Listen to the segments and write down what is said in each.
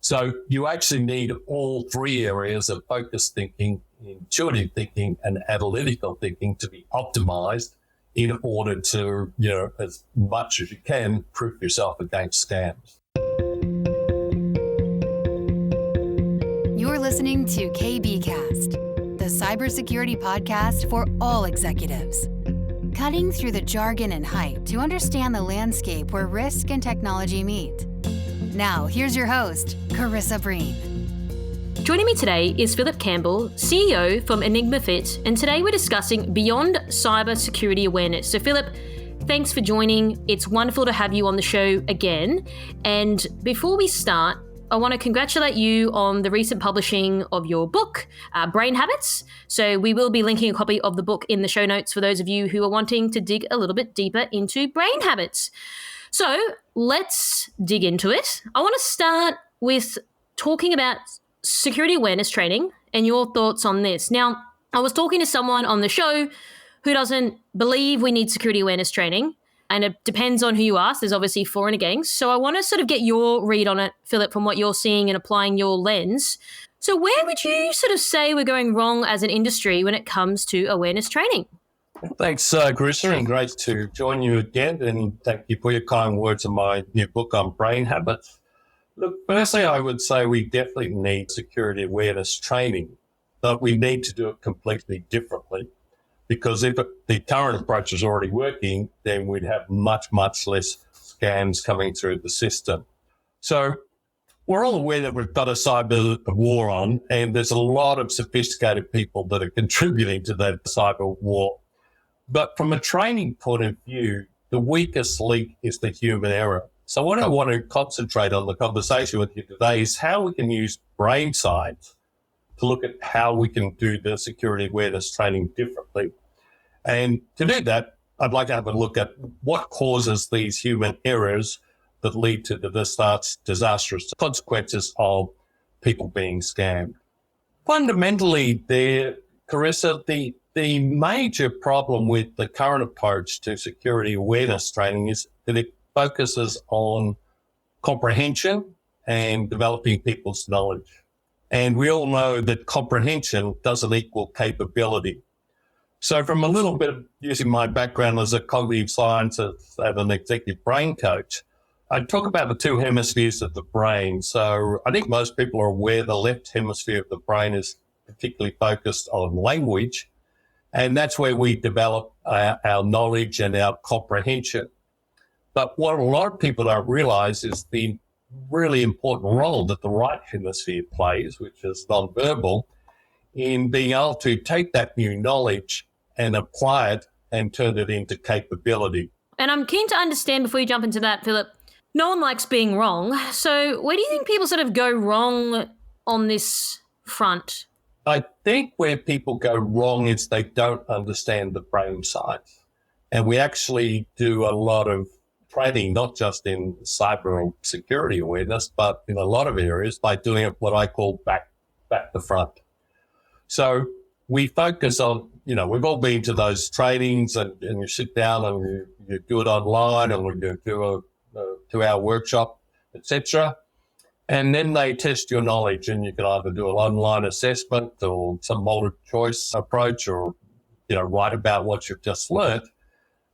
So you actually need all three areas of focused thinking, intuitive thinking, and analytical thinking to be optimized in order to, as much as you can, proof yourself against scams. You're listening to KBcast, the cybersecurity podcast for all executives. Cutting through the jargon and hype to understand the landscape where risk and technology meet. Now, here's your host, Carissa Breen. Joining me today is Phillip Campbell, CEO from enigmaFIT, and today we're discussing beyond cybersecurity awareness. So Phillip, thanks for joining. It's wonderful to have you on the show again. And before we start, I want to congratulate you on the recent publishing of your book, Brain Habits. So we will be linking a copy of the book in the show notes for those of you who are wanting to dig a little bit deeper into brain habits. So let's dig into it. I want to start with talking about security awareness training and your thoughts on this. Now, I was talking to someone on the show who doesn't believe we need security awareness training, and it depends on who you ask. There's obviously for and against. So I want to sort of get your read on it, Phillip, from what you're seeing and applying your lens. So where would you sort of say we're going wrong as an industry when it comes to awareness training? Thanks, Carissa, and great to join you again. And thank you for your kind words on my new book on brain habits. Look, firstly, I would say we definitely need security awareness training, but we need to do it completely differently. Because if the current approach is already working, then we'd have much, much less scams coming through the system. So we're all aware that we've got a cyber war on, and there's a lot of sophisticated people that are contributing to that cyber war. But from a training point of view, the weakest link is the human error. So what I want to concentrate on the conversation with you today is how we can use brain science to look at how we can do the security awareness training differently. And to do that, I'd like to have a look at what causes these human errors that lead to the disastrous consequences of people being scammed. Fundamentally, Carissa, the major problem with the current approach to security awareness training is that it focuses on comprehension and developing people's knowledge. And we all know that comprehension doesn't equal capability. So from a little bit of using my background as a cognitive scientist and an executive brain coach, I talk about the two hemispheres of the brain. So I think most people are aware the left hemisphere of the brain is particularly focused on language, and that's where we develop our knowledge and our comprehension. But what a lot of people don't realize is the really important role that the right hemisphere plays, which is nonverbal, in being able to take that new knowledge and apply it and turn it into capability. And I'm keen to understand, before you jump into that, Phillip, no one likes being wrong. So where do you think people sort of go wrong on this front? I think where people go wrong is they don't understand the brain science. And we actually do a lot of training, not just in cyber security awareness, but in a lot of areas by doing it what I call back to front. So we focus on, we've all been to those trainings and you sit down and you do it online and we do a 2-hour workshop, etc. And then they test your knowledge, and you can either do an online assessment or some multiple choice approach or, write about what you've just learned.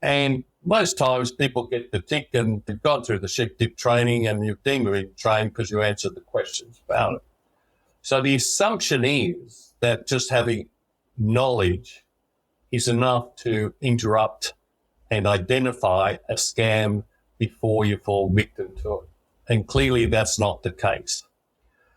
And most times people get the tick and you've gone through the sheep dip training and you've deemed been trained because you answered the questions about it. So the assumption is that just having knowledge is enough to interrupt and identify a scam before you fall victim to it. And clearly that's not the case.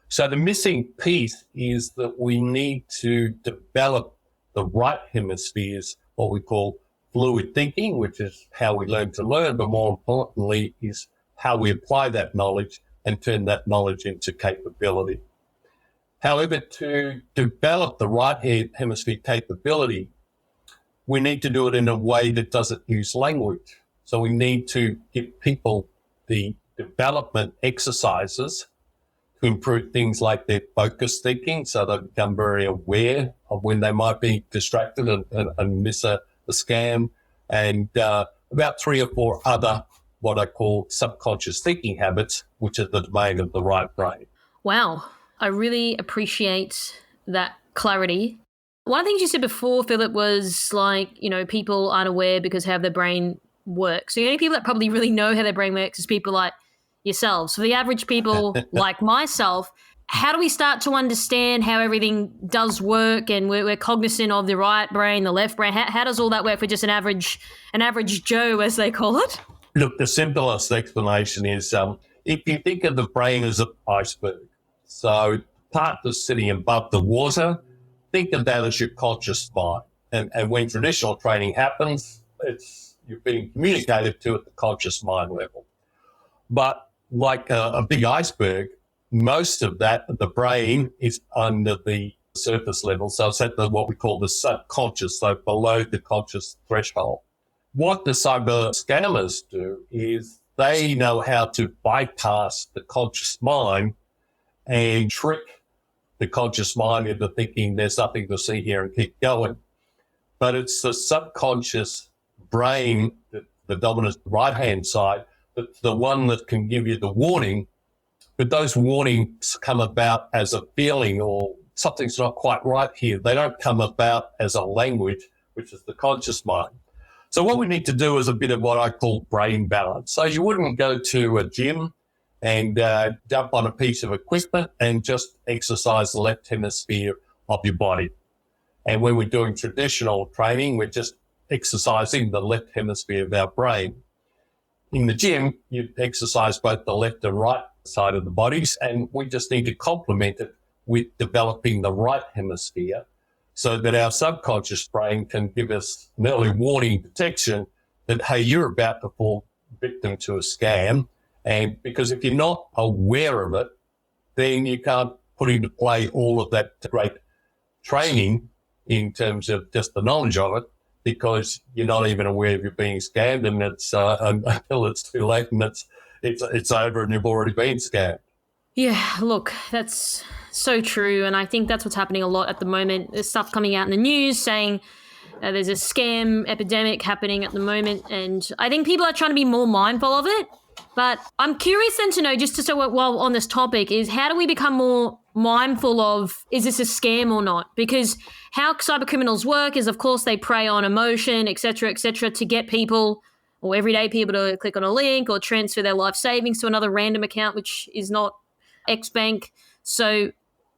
So the missing piece is that we need to develop the right hemispheres, what we call fluid thinking, which is how we learn to learn, but more importantly is how we apply that knowledge and turn that knowledge into capability. However, to develop the right hemisphere capability, we need to do it in a way that doesn't use language. So we need to give people the development exercises to improve things like their focus thinking, so they become very aware of when they might be distracted and miss a scam, and about 3 or 4 other what I call subconscious thinking habits, which are the domain of the right brain. Wow. I really appreciate that clarity. One of the things you said before, Philip, was like, people aren't aware because how their brain works. So the only people that probably really know how their brain works is people like yourselves. For the average people like myself, how do we start to understand how everything does work, and we're cognizant of the right brain, the left brain? How does all that work for just an average Joe, as they call it? Look, the simplest explanation is if you think of the brain as an iceberg, so part that's sitting above the water, think of that as your conscious mind. And when traditional training happens, you're being communicated to at the conscious mind level. But like a big iceberg, most of that, the brain, is under the surface level. So it's at what we call the subconscious, so below the conscious threshold. What the cyber scammers do is they know how to bypass the conscious mind and trick the conscious mind into thinking there's nothing to see here and keep going. But it's the subconscious brain, the dominant right-hand side, that's the one that can give you the warning. But those warnings come about as a feeling or something's not quite right here. They don't come about as a language, which is the conscious mind. So what we need to do is a bit of what I call brain balance. So you wouldn't go to a gym and jump on a piece of equipment and just exercise the left hemisphere of your body. And when we're doing traditional training, we're just exercising the left hemisphere of our brain. In the gym, you exercise both the left and right side of the bodies, and we just need to complement it with developing the right hemisphere so that our subconscious brain can give us an early warning detection that, hey, you're about to fall victim to a scam. And because if you're not aware of it, then you can't put into play all of that great training in terms of just the knowledge of it, because you're not even aware of you're being scammed, and it's until it's too late and it's over and you've already been scammed. Yeah, look, that's so true, and I think that's what's happening a lot at the moment. There's stuff coming out in the news saying there's a scam epidemic happening at the moment, and I think people are trying to be more mindful of it. But I'm curious then to know, just to so while on this topic, is how do we become more mindful of, is this a scam or not? Because how cyber criminals work is, of course, they prey on emotion, et cetera, to get people or everyday people to click on a link or transfer their life savings to another random account, which is not X Bank. So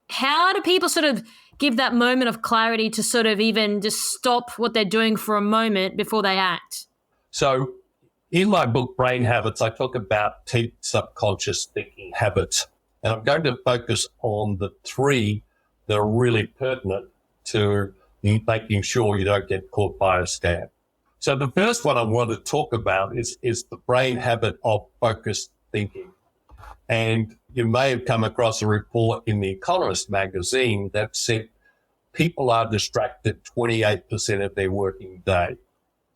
how do people sort of give that moment of clarity to sort of even just stop what they're doing for a moment before they act? So in my book, Brain Habits, I talk about 10 subconscious thinking habits. And I'm going to focus on the 3 that are really pertinent to making sure you don't get caught by a scam. So the first one I want to talk about is the brain habit of focused thinking. And you may have come across a report in The Economist magazine that said people are distracted 28% of their working day.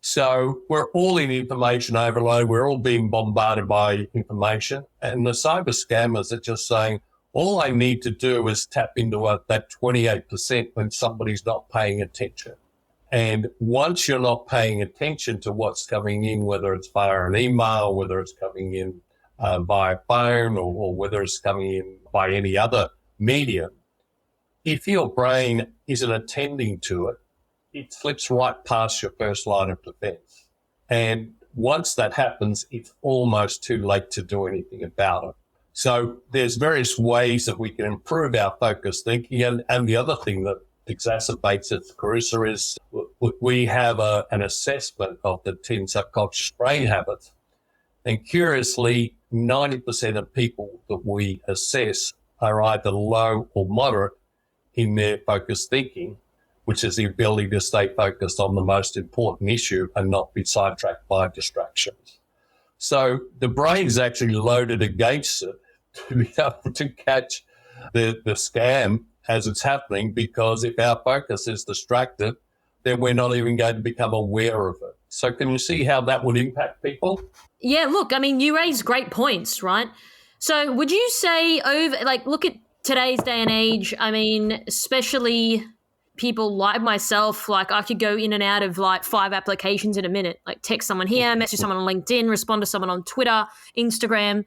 So we're all in information overload. We're all being bombarded by information. And the cyber scammers are just saying, all I need to do is tap into that 28% when somebody's not paying attention. And once you're not paying attention to what's coming in, whether it's via an email, whether it's coming in via phone, or whether it's coming in by any other medium, if your brain isn't attending to it, it slips right past your first line of defense. And once that happens, it's almost too late to do anything about it. So there's various ways that we can improve our focused thinking. And the other thing that exacerbates it, Carissa, is we have an assessment of the 10 subconscious brain habits. And curiously, 90% of people that we assess are either low or moderate in their focused thinking, which is the ability to stay focused on the most important issue and not be sidetracked by distractions. So the brain is actually loaded against it to be able to catch the scam as it's happening, because if our focus is distracted, then we're not even going to become aware of it. So can you see how that would impact people? Yeah, look, I mean, you raise great points, right? So would you say look at today's day and age, I mean, especially people like myself, like I could go in and out of like 5 applications in a minute, like text someone here, message someone on LinkedIn, respond to someone on Twitter, Instagram.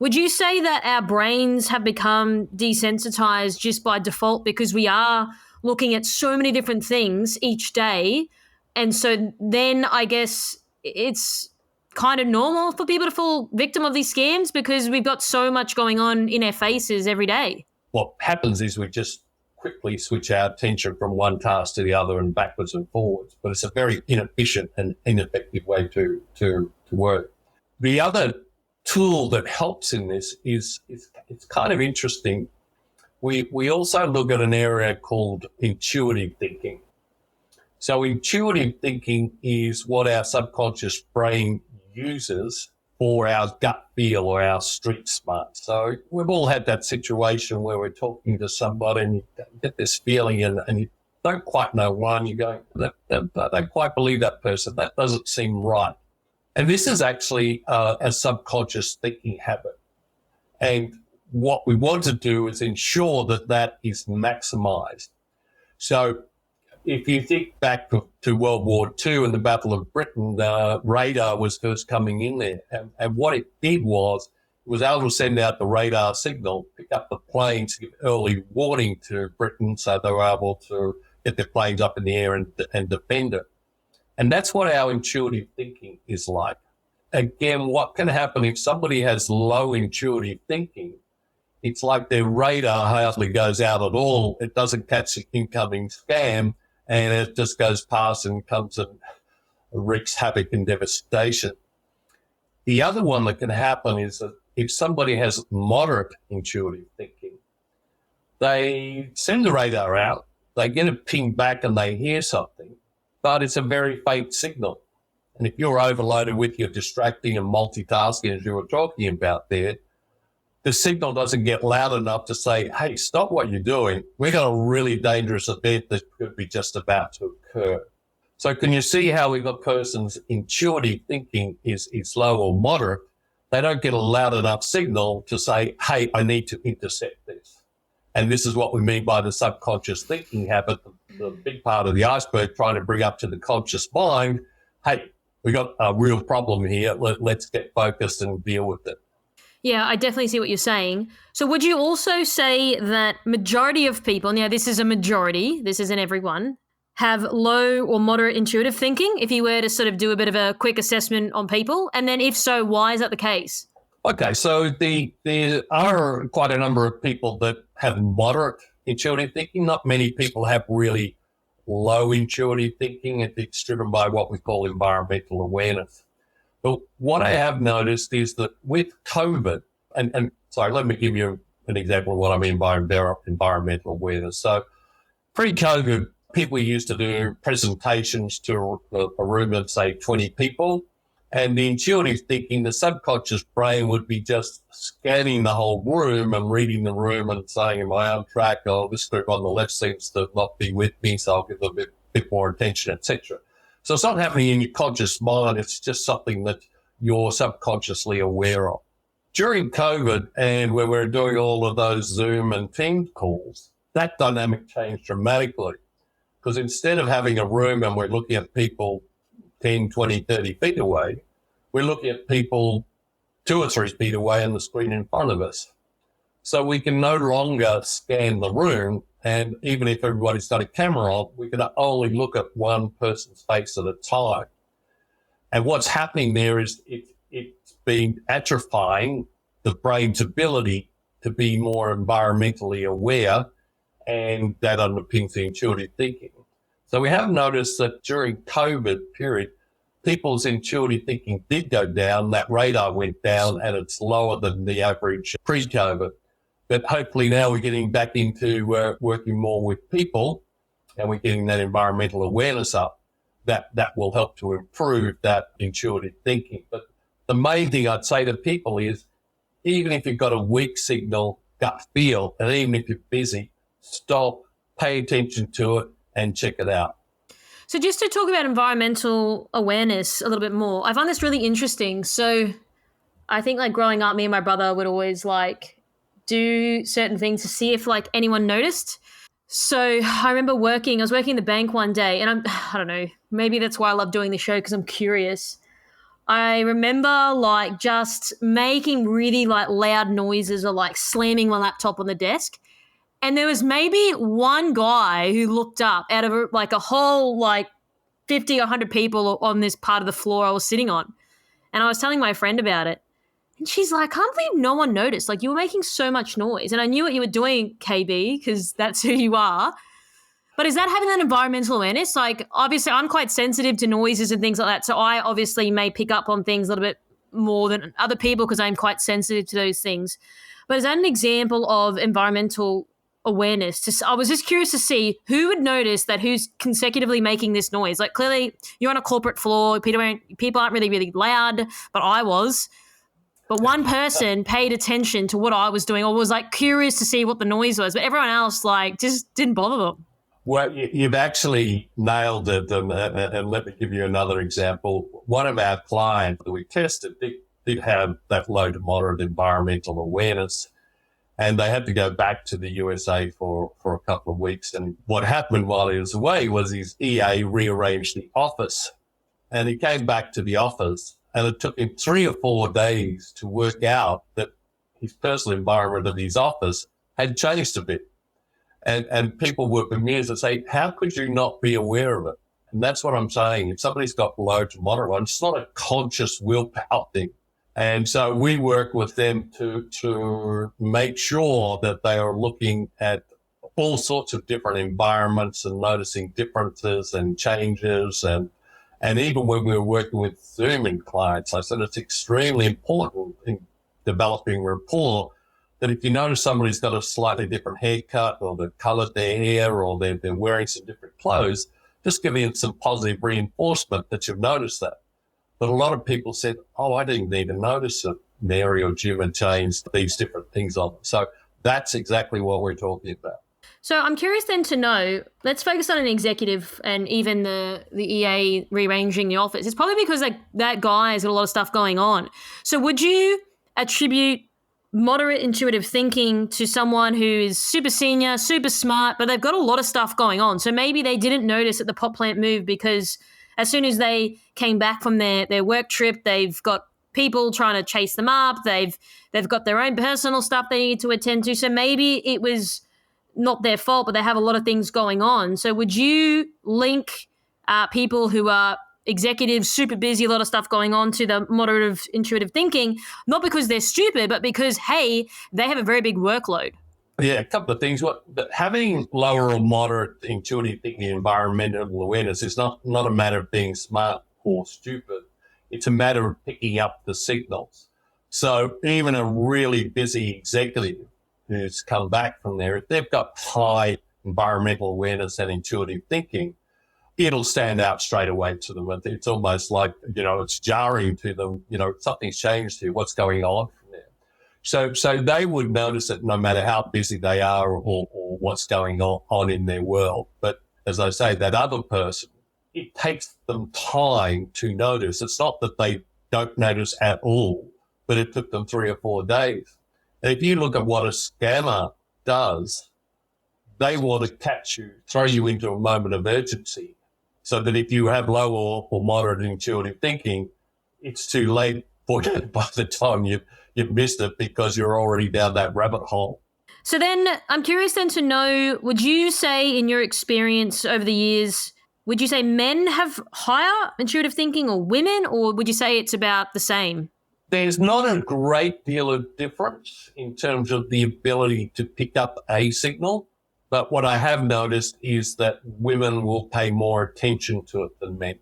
Would you say that our brains have become desensitized just by default because we are looking at so many different things each day? And so then I guess it's kind of normal for people to fall victim of these scams because we've got so much going on in our faces every day. What happens is we just quickly switch our attention from one task to the other and backwards and forwards. But it's a very inefficient and ineffective way to work. The other tool that helps in this is it's kind of interesting. We also look at an area called intuitive thinking. So intuitive thinking is what our subconscious brain uses for our gut feel or our street smart. So we've all had that situation where we're talking to somebody and you get this feeling and you don't quite know why, and you're going, I don't quite believe that person. That doesn't seem right. And this is actually a subconscious thinking habit. And what we want to do is ensure that that is maximized. So if you think back to World War II and the Battle of Britain, the radar was first coming in there. And what it did was it was able to send out the radar signal, pick up the planes, give early warning to Britain so they were able to get their planes up in the air and defend it. And that's what our intuitive thinking is like. Again, what can happen if somebody has low intuitive thinking? It's like their radar hardly goes out at all. It doesn't catch the incoming scam, and it just goes past and comes and wreaks havoc and devastation. The other one that can happen is that if somebody has moderate intuitive thinking, they send the radar out, they get a ping back and they hear something, but it's a very faint signal. And if you're overloaded with your distracting and multitasking as you were talking about there, the signal doesn't get loud enough to say, hey, stop what you're doing. We've got a really dangerous event that could be just about to occur. So can you see how if a person's intuitive thinking is low or moderate, they don't get a loud enough signal to say, hey, I need to intercept this. And this is what we mean by the subconscious thinking habit, the big part of the iceberg trying to bring up to the conscious mind, hey, we got a real problem here. Let's get focused and deal with it. Yeah, I definitely see what you're saying. So would you also say that majority of people, now this is a majority, this isn't everyone, have low or moderate intuitive thinking, if you were to sort of do a bit of a quick assessment on people? And then if so, why is that the case? Okay, so there are quite a number of people that have moderate intuitive thinking. Not many people have really low intuitive thinking. It's driven by what we call environmental awareness. But what I have noticed is that with COVID, and sorry, let me give you an example of what I mean by environmental awareness. So pre-COVID, people used to do presentations to a room of, say, 20 people. And the intuitive thinking, the subconscious brain would be just scanning the whole room and reading the room and saying, am I on track? Oh, this group on the left seems to not be with me, so I'll give them a bit more attention, etc. So it's not happening in your conscious mind. It's just something that you're subconsciously aware of. During COVID, and when we're doing all of those Zoom and Teams calls, that dynamic changed dramatically. Because instead of having a room and we're looking at people 10, 20, 30 feet away, we're looking at people 2 or 3 feet away on the screen in front of us. So we can no longer scan the room, and even if everybody's got a camera on, we can only look at one person's face at a time. And what's happening there is it's been atrophying the brain's ability to be more environmentally aware, and that underpins the intuitive thinking. So we have noticed that during COVID period, people's intuitive thinking did go down, that radar went down, and it's lower than the average pre-COVID. But hopefully now we're getting back into working more with people, and we're getting that environmental awareness up. That will help to improve that intuitive thinking. But the main thing I'd say to people is, even if you've got a weak signal, gut feel, and even if you're busy, stop, pay attention to it, and check it out. So just to talk about environmental awareness a little bit more, I find this really interesting. So I think like growing up, me and my brother would always like do certain things to see if like anyone noticed. So I remember I was working in the bank one day, and I don't know, maybe that's why I love doing the show, because I'm curious. I remember like just making really like loud noises or like slamming my laptop on the desk. And there was maybe one guy who looked up out of like a whole like 50 or 100 people on this part of the floor I was sitting on. And I was telling my friend about it. And she's like, I can't believe no one noticed. Like, you were making so much noise. And I knew what you were doing, KB, because that's who you are. But is that having that environmental awareness? Like, obviously, I'm quite sensitive to noises and things like that. So I obviously may pick up on things a little bit more than other people because I'm quite sensitive to those things. But is that an example of environmental awareness? I was just curious to see who would notice that who's consecutively making this noise. Like, clearly, you're on a corporate floor. People aren't really, really loud, but I was. But one person paid attention to what I was doing or was, like, curious to see what the noise was. But everyone else, like, just didn't bother them. Well, you've actually nailed it. And let me give you another example. One of our clients that we tested did have that low to moderate environmental awareness, and they had to go back to the USA for a couple of weeks. And what happened while he was away was his EA rearranged the office, and he came back to the office, and it took him 3 or 4 days to work out that his personal environment of his office had changed a bit. And people were bemused and say, how could you not be aware of it? And that's what I'm saying. If somebody's got low to moderate, it's not a conscious willpower thing. And so we work with them to make sure that they are looking at all sorts of different environments and noticing differences and changes. And even when we were working with Zooming clients, I said it's extremely important in developing rapport that if you notice somebody's got a slightly different haircut or they've colored their hair or they're wearing some different clothes, just giving it some positive reinforcement that you've noticed that. But a lot of people said, oh, I didn't even notice that Mary or Jim had changed these different things on them. So that's exactly what we're talking about. So I'm curious then to know, let's focus on an executive and even the EA rearranging the office. It's probably because that guy has got a lot of stuff going on. So would you attribute moderate intuitive thinking to someone who is super senior, super smart, but they've got a lot of stuff going on? So maybe they didn't notice that the pot plant moved because as soon as they came back from their work trip, they've got people trying to chase them up. They've got their own personal stuff they need to attend to. So maybe it was not their fault, but they have a lot of things going on. So would you link people who are executives, super busy, a lot of stuff going on, to the moderate intuitive thinking, not because they're stupid, but because, hey, they have a very big workload? Yeah, a couple of things. Having lower or moderate intuitive thinking, environmental awareness is not a matter of being smart or stupid. It's a matter of picking up the signals. So even a really busy executive who's come back from there, if they've got high environmental awareness and intuitive thinking, it'll stand out straight away to them. It's almost like, it's jarring to them, something's changed here, what's going on from there. So they would notice it no matter how busy they are or what's going on in their world. But as I say, that other person, it takes them time to notice. It's not that they don't notice at all, but it took them 3 or 4 days. And if you look at what a scammer does, they want to catch you, throw you into a moment of urgency, so that if you have low or moderate intuitive thinking, it's too late for you by the time you've missed it because you're already down that rabbit hole. So then I'm curious then to know, would you say in your experience over the years, would you say men have higher intuitive thinking or women, or would you say it's about the same? There's not a great deal of difference in terms of the ability to pick up a signal. But what I have noticed is that women will pay more attention to it than men.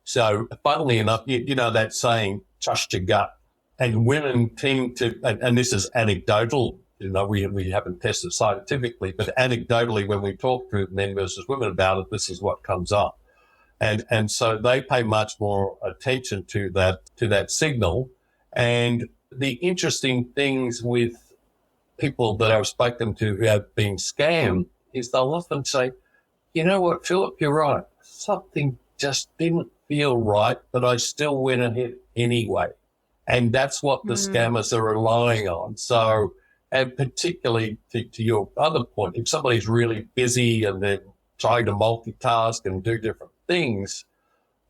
So funnily enough, you know that saying, trust your gut. And women tend to, and this is anecdotal, we haven't tested scientifically, but anecdotally when we talk to men versus women about it, this is what comes up. And so they pay much more attention to that signal. And the interesting things with people that I've spoken to who have been scammed is they'll often say, you know what, Phillip, you're right. Something just didn't feel right, but I still went ahead anyway. And that's what the scammers are relying on. So, and particularly to your other point, if somebody's really busy and they're trying to multitask and do different things,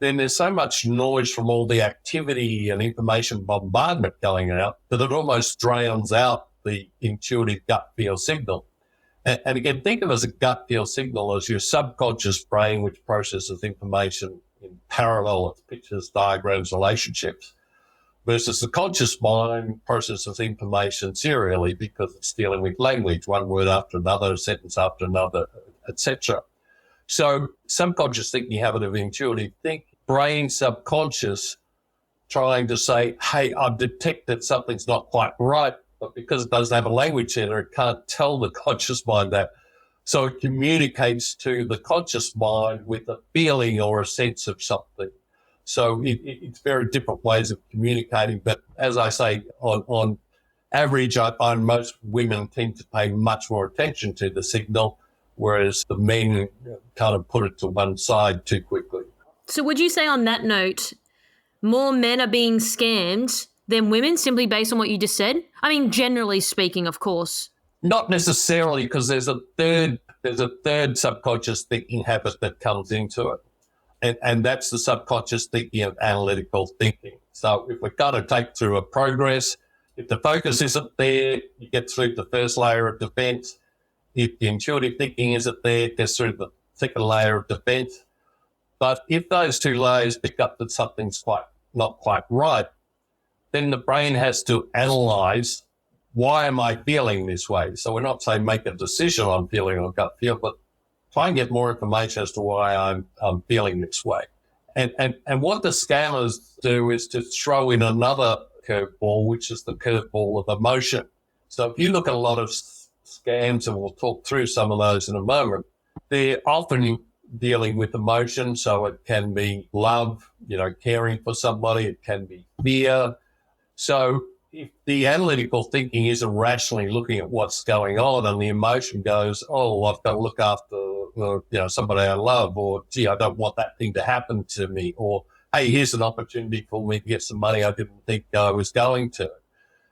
then there's so much noise from all the activity and information bombardment going out that it almost drowns out the intuitive gut feel signal. And again, think of it as a gut feel signal as your subconscious brain, which processes information in parallel as pictures, diagrams, relationships, versus the conscious mind processes information serially because it's dealing with language, one word after another, a sentence after another, etc. So subconscious thinking, habit of intuitive thinking, brain subconscious trying to say, hey, I've detected something's not quite right, but because it doesn't have a language center, it can't tell the conscious mind that. So it communicates to the conscious mind with a feeling or a sense of something. So it's very different ways of communicating. But as I say, on average, I find most women tend to pay much more attention to the signal, whereas the men kind of put it to one side too quickly. So would you say on that note, more men are being scammed than women simply based on what you just said? I mean, generally speaking, of course. Not necessarily, because there's a third subconscious thinking habit that comes into it. And that's the subconscious thinking of analytical thinking. So if we're going to take through a progress, if the focus isn't there, you get through the first layer of defense. If the intuitive thinking isn't there, it gets through the second layer of defense. But if those two layers pick up that something's not quite right, then the brain has to analyze, why am I feeling this way? So we're not saying make a decision on feeling or gut feel, but try and get more information as to why I'm feeling this way. And what the scammers do is to throw in another curveball, which is the curveball of emotion. So if you look at a lot of scams, and we'll talk through some of those in a moment, they're often dealing with emotion. So it can be love, caring for somebody. It can be fear. So if the analytical thinking isn't rationally looking at what's going on and the emotion goes, oh, I've got to look after somebody I love, or gee, I don't want that thing to happen to me, or hey, here's an opportunity for me to get some money I didn't think I was going to.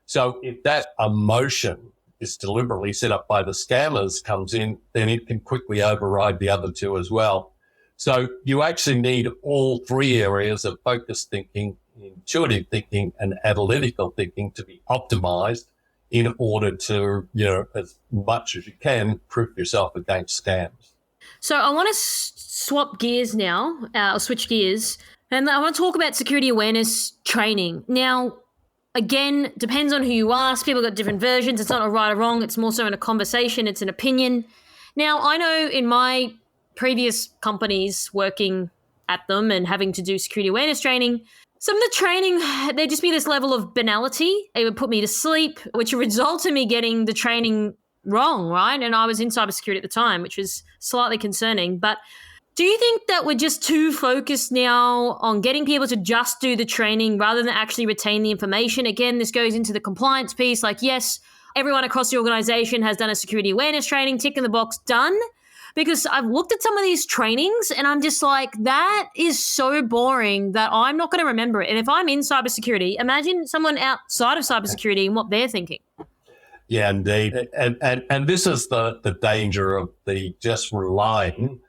So if that emotion is deliberately set up by the scammers comes in, then it can quickly override the other two as well. So you actually need all three areas of focused thinking, intuitive thinking, and analytical thinking to be optimized in order to, as much as you can, proof yourself against scams. So I want to swap gears now, or switch gears, and I want to talk about security awareness training. Now, again, depends on who you ask. People got different versions. It's not a right or wrong. It's more so in a conversation. It's an opinion. Now, I know in my previous companies working at them and having to do security awareness training, some of the training, there'd just be this level of banality. It would put me to sleep, which would result in me getting the training wrong, right? And I was in cybersecurity at the time, which was slightly concerning. But do you think that we're just too focused now on getting people to just do the training rather than actually retain the information? Again, this goes into the compliance piece. Like, yes, everyone across the organization has done a security awareness training, tick in the box, done. Because I've looked at some of these trainings and I'm just like, that is so boring that I'm not going to remember it. And if I'm in cybersecurity, imagine someone outside of cybersecurity and what they're thinking. Yeah, indeed. And this is the danger of the just relying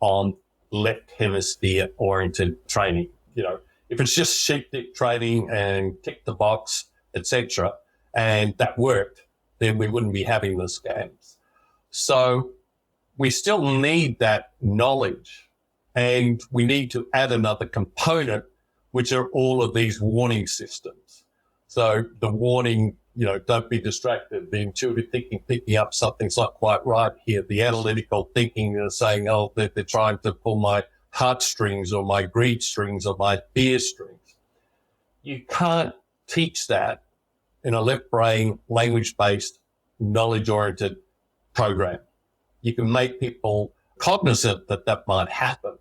on left hemisphere oriented training. If it's just sheep dick training and tick the box, etc., and that worked, then we wouldn't be having the scams. So we still need that knowledge, and we need to add another component, which are all of these warning systems. So the warning, don't be distracted. The intuitive thinking, picking up something's not quite right here. The analytical thinking is saying, oh, they're trying to pull my heartstrings or my greed strings or my fear strings. You can't teach that in a left brain, language-based, knowledge-oriented program. You can make people cognizant that might happen.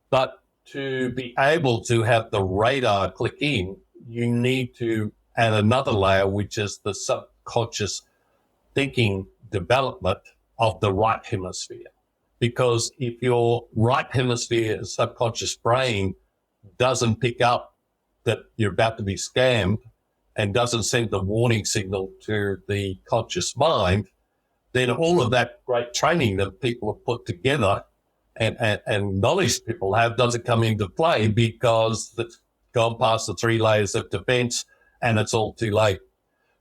But to be able to have the radar click in, you need to add another layer, which is the subconscious thinking development of the right hemisphere. Because if your right hemisphere subconscious brain doesn't pick up that you're about to be scammed and doesn't send the warning signal to the conscious mind, then all of that great training that people have put together and knowledge people have doesn't come into play because it's gone past the 3 layers of defense and it's all too late.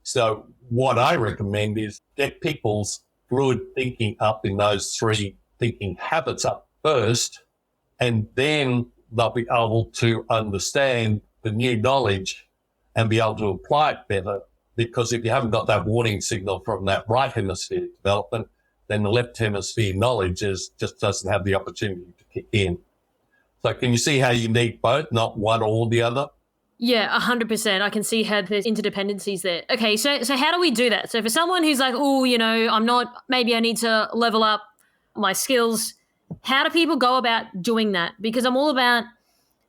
So what I recommend is get people's fluid thinking up in those 3 thinking habits up first, and then they'll be able to understand the new knowledge and be able to apply it better. Because if you haven't got that warning signal from that right hemisphere development, then the left hemisphere knowledge just doesn't have the opportunity to kick in. So can you see how you need both, not one or the other? Yeah, 100%. I can see how there's interdependencies there. Okay, so how do we do that? So for someone who's like, oh, maybe I need to level up my skills, how do people go about doing that? Because I'm all about,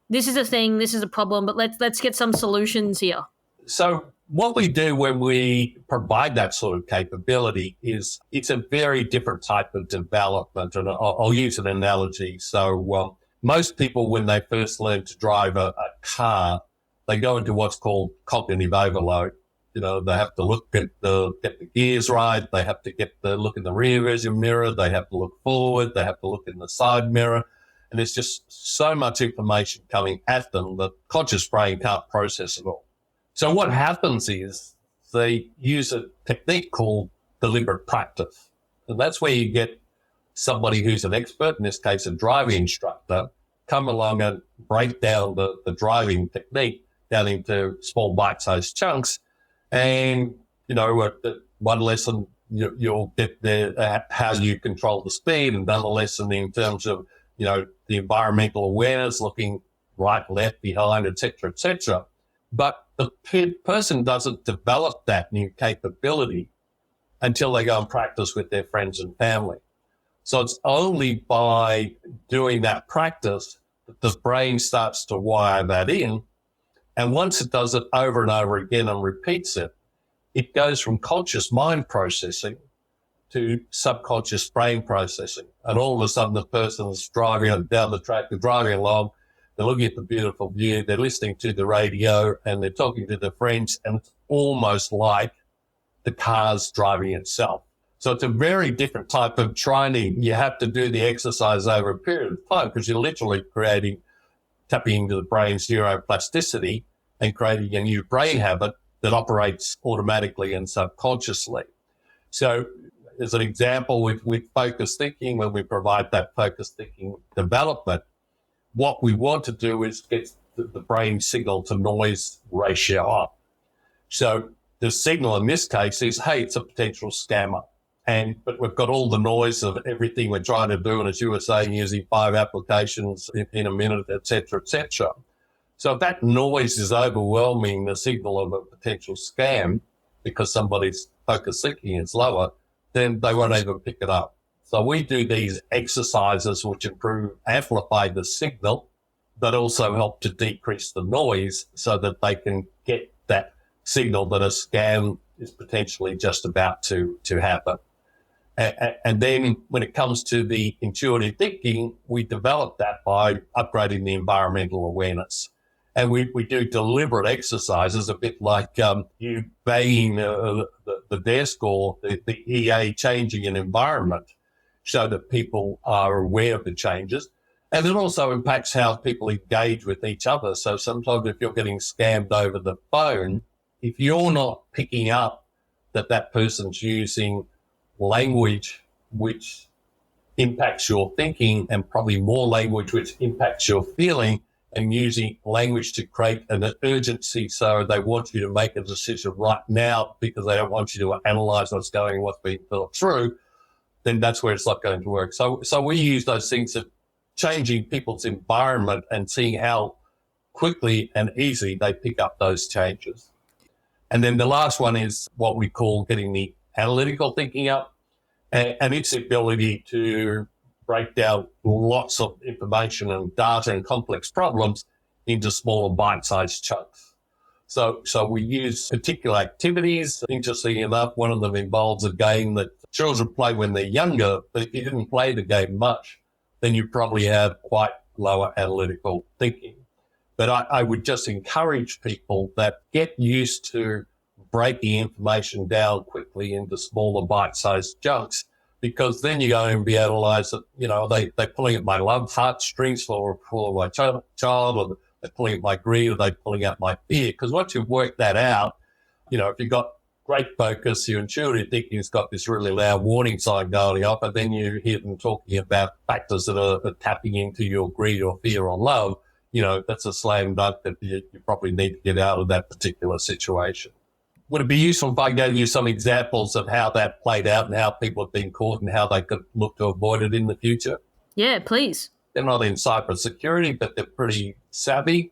this is a thing, this is a problem, but let's get some solutions here. So what we do when we provide that sort of capability is it's a very different type of development. And I'll use an analogy. So most people, when they first learn to drive a car, they go into what's called cognitive overload. They have to look at get the gears right. They have to look in the rear vision mirror. They have to look forward. They have to look in the side mirror. And there's just so much information coming at them that conscious brain can't process it all. So what happens is they use a technique called deliberate practice. And that's where you get somebody who's an expert, in this case, a driving instructor, come along and break down the driving technique down into small bite-sized chunks. And, one lesson, you'll get how you control the speed, and another lesson in terms of, the environmental awareness, looking right, left, behind, et cetera, But the person doesn't develop that new capability until they go and practice with their friends and family. So it's only by doing that practice that the brain starts to wire that in. And once it does it over and over again and repeats it, it goes from conscious mind processing to subconscious brain processing. And all of a sudden the person is driving down the track, they're driving along, they're looking at the beautiful view, they're listening to the radio, and they're talking to their friends, and it's almost like the car's driving itself. So it's a very different type of training. You have to do the exercise over a period of time because you're literally tapping into the brain's neuroplasticity and creating a new brain habit that operates automatically and subconsciously. So as an example, with focused thinking, when we provide that focused thinking development, what we want to do is get the brain signal to noise ratio up. So the signal in this case is, hey, it's a potential scammer. But we've got all the noise of everything we're trying to do. And as you were saying, using 5 applications in a minute, et cetera, et cetera. So if that noise is overwhelming the signal of a potential scam because somebody's focused thinking is lower, then they won't even pick it up. So we do these exercises which amplify the signal, but also help to decrease the noise so that they can get that signal that a scam is potentially just about to happen. And then when it comes to the intuitive thinking, we develop that by upgrading the environmental awareness. And we do deliberate exercises, a bit like you banging the desk or the EA changing an environment so that people are aware of the changes. And it also impacts how people engage with each other. So sometimes if you're getting scammed over the phone, if you're not picking up that person's using language which impacts your thinking and probably more language which impacts your feeling, and using language to create an urgency so they want you to make a decision right now because they don't want you to analyze what's being thought through, then that's where it's not going to work. So we use those things of changing people's environment and seeing how quickly and easy they pick up those changes. And then the last one is what we call getting the analytical thinking up, and its ability to break down lots of information and data and complex problems into smaller bite-sized chunks. So we use particular activities. Interestingly enough, one of them involves a game that children play when they're younger, but if you didn't play the game much, then you probably have quite lower analytical thinking. But I would just encourage people that get used to breaking information down quickly into smaller bite-sized chunks, because then you're going to be able to realize that, they're pulling at my love heartstrings for my child, or they're pulling at my greed, or they're pulling at my fear. Because once you've worked that out, if you've got great focus, your intuitive thinking has got this really loud warning sign going off, and then you hear them talking about factors that are tapping into your greed or fear or love, that's a slam dunk that you probably need to get out of that particular situation. Would it be useful if I gave you some examples of how that played out and how people have been caught and how they could look to avoid it in the future? Yeah, please. They're not in cybersecurity, but they're pretty savvy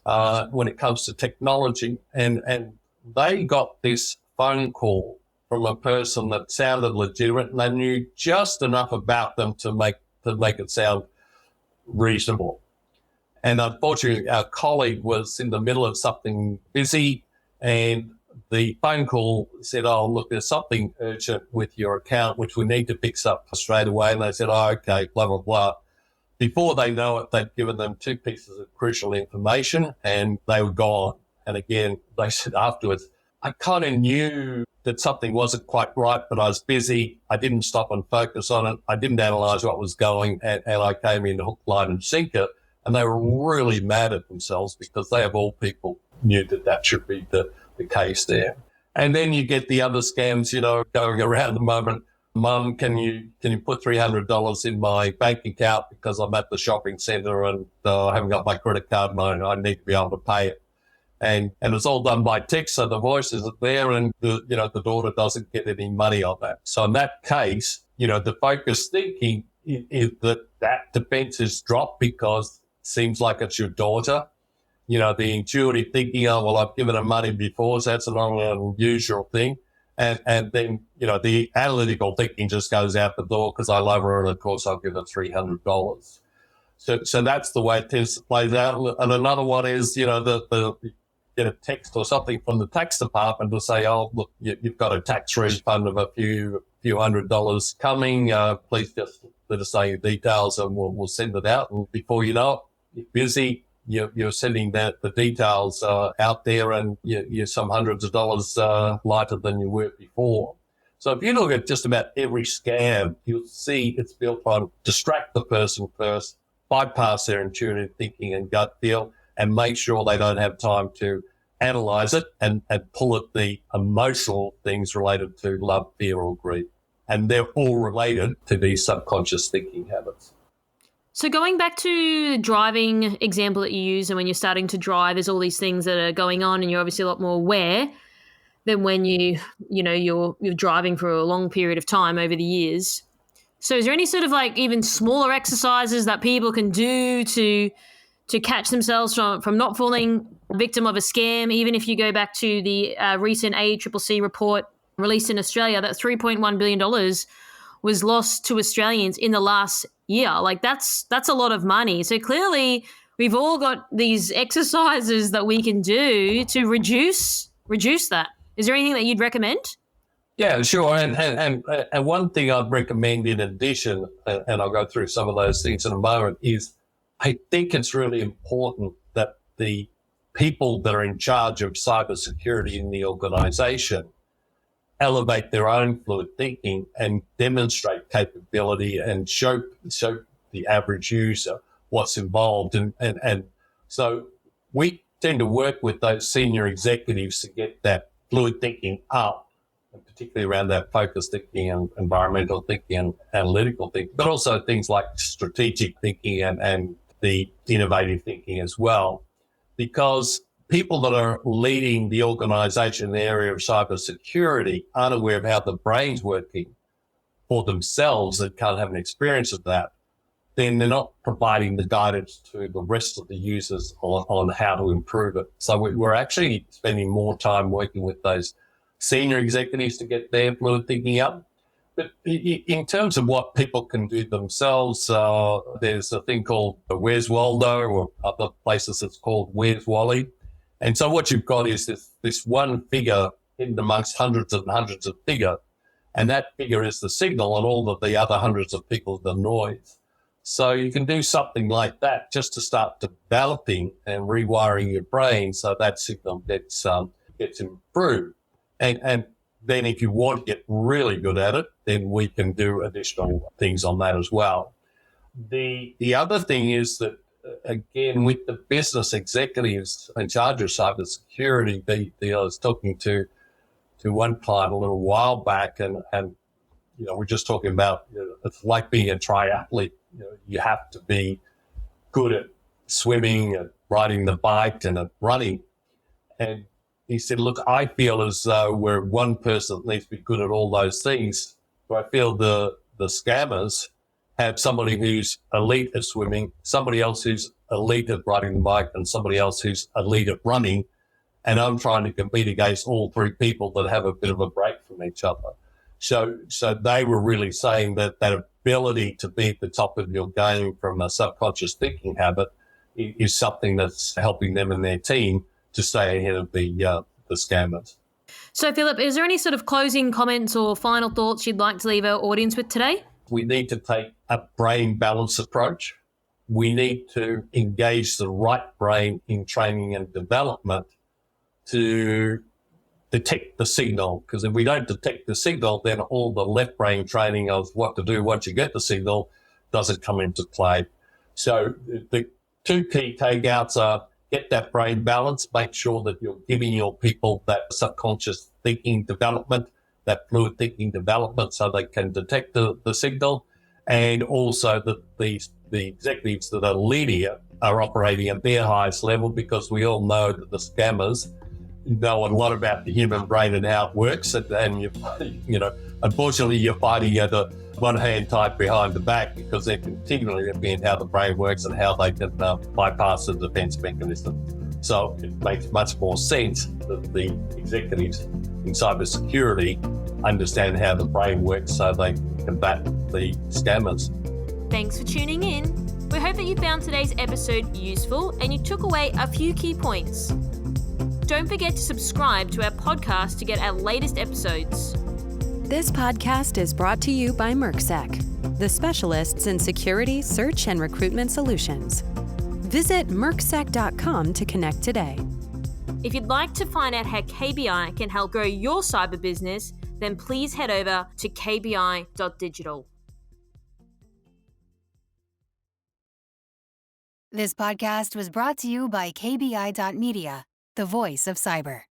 when it comes to technology. And they got this phone call from a person that sounded legitimate, and they knew just enough about them to make it sound reasonable. And unfortunately, our colleague was in the middle of something busy, and the phone call said, "Oh, look, there's something urgent with your account, which we need to fix up straight away." And they said, "Oh, okay, blah, blah, blah." Before they know it, they'd given them 2 pieces of crucial information, and they were gone. And again, they said afterwards, "I kind of knew that something wasn't quite right, but I was busy. I didn't stop and focus on it. I didn't analyze what was going, and I came in hook, line, and sinker." And they were really mad at themselves because they, of all people, knew that should be the case there. And then you get the other scams, going around the moment. "Mum, can you put $300 in my bank account because I'm at the shopping centre and I haven't got my credit card and I need to be able to pay it." And it's all done by text, so the voice isn't there, and the daughter doesn't get any money on that. So in that case, the focused thinking is that defence is dropped because it seems like it's your daughter. The intuitive thinking, "Oh, well, I've given her money before, so that's an unusual thing." And then, the analytical thinking just goes out the door because I love her and, of course, I'll give her $300. So that's the way it tends to play out. And another one is, get a text or something from the tax department to say, "Oh, look, you've got a tax refund of a few $100s coming. Please just let us know your details and we'll send it out." And before you know it, you're busy. You're sending the details out there, and you're some hundreds of dollars lighter than you were before. So if you look at just about every scam, you'll see it's built on distract the person first, bypass their intuitive thinking and gut feel, and make sure they don't have time to analyze it and pull at the emotional things related to love, fear, or greed. And they're all related to these subconscious thinking habits. So going back to the driving example that you use, and when you're starting to drive, there's all these things that are going on, and you're obviously a lot more aware than when you're driving for a long period of time over the years. So is there any sort of even smaller exercises that people can do to catch themselves from not falling victim of a scam? Even if you go back to the recent ACCC report released in Australia, that $3.1 billion was lost to Australians in the last year. That's a lot of money. So clearly we've all got these exercises that we can do to reduce that. Is there anything that you'd recommend? Yeah, sure. And one thing I'd recommend in addition, and I'll go through some of those things in a moment, is I think it's really important that the people that are in charge of cybersecurity in the organization elevate their own fluid thinking and demonstrate capability and show the average user what's involved. And so we tend to work with those senior executives to get that fluid thinking up, and particularly around that focused thinking and environmental thinking and analytical thinking, but also things like strategic thinking and the innovative thinking as well. Because people that are leading the organization in the area of cybersecurity aren't aware of how the brain's working for themselves and can't have an experience of that, then they're not providing the guidance to the rest of the users on how to improve it. So we're actually spending more time working with those senior executives to get their fluid thinking up. But in terms of what people can do themselves, there's a thing called Where's Waldo, or other places it's called Where's Wally. And so what you've got is this one figure hidden amongst hundreds and hundreds of figures, and that figure is the signal, and all of the other hundreds of people are the noise. So you can do something like that just to start developing and rewiring your brain so that signal gets improved. And then if you want to get really good at it, then we can do additional things on that as well. The other thing is that, again, with the business executives in charge of cybersecurity, I was talking to one client a little while back, and we're just talking about, it's like being a triathlete. You have to be good at swimming, at riding the bike, and at running. And he said, look, I feel as though we're one person that needs to be good at all those things. So I feel the scammers have somebody who's elite at swimming, somebody else who's elite at riding the bike, and somebody else who's elite at running. And I'm trying to compete against all three people that have a bit of a break from each other. So they were really saying that ability to be at the top of your game from a subconscious thinking habit is something that's helping them and their team to stay ahead of the scammers. So, Phillip, is there any sort of closing comments or final thoughts you'd like to leave our audience with today? We need to take a brain balance approach. We need to engage the right brain in training and development to detect the signal, because if we don't detect the signal, then all the left brain training of what to do once you get the signal doesn't come into play. So the two key takeouts are get that brain balance, make sure that you're giving your people that subconscious thinking development, that fluid thinking development, so they can detect the signal, and also that the executives that are leading it are operating at their highest level, because we all know that the scammers know a lot about the human brain and how it works, and unfortunately you're fighting at one hand tied behind the back, because they're continually looking at how the brain works and how they can bypass the defense mechanism. So it makes much more sense that the executives in cybersecurity understand how the brain works so they can combat the scammers. Thanks for tuning in. We hope that you found today's episode useful and you took away a few key points. Don't forget to subscribe to our podcast to get our latest episodes. This podcast is brought to you by MercSec, the specialists in security, search, and recruitment solutions. Visit mercsec.com to connect today. If you'd like to find out how KBI can help grow your cyber business, then please head over to kbi.digital. This podcast was brought to you by KBI.media, the voice of cyber.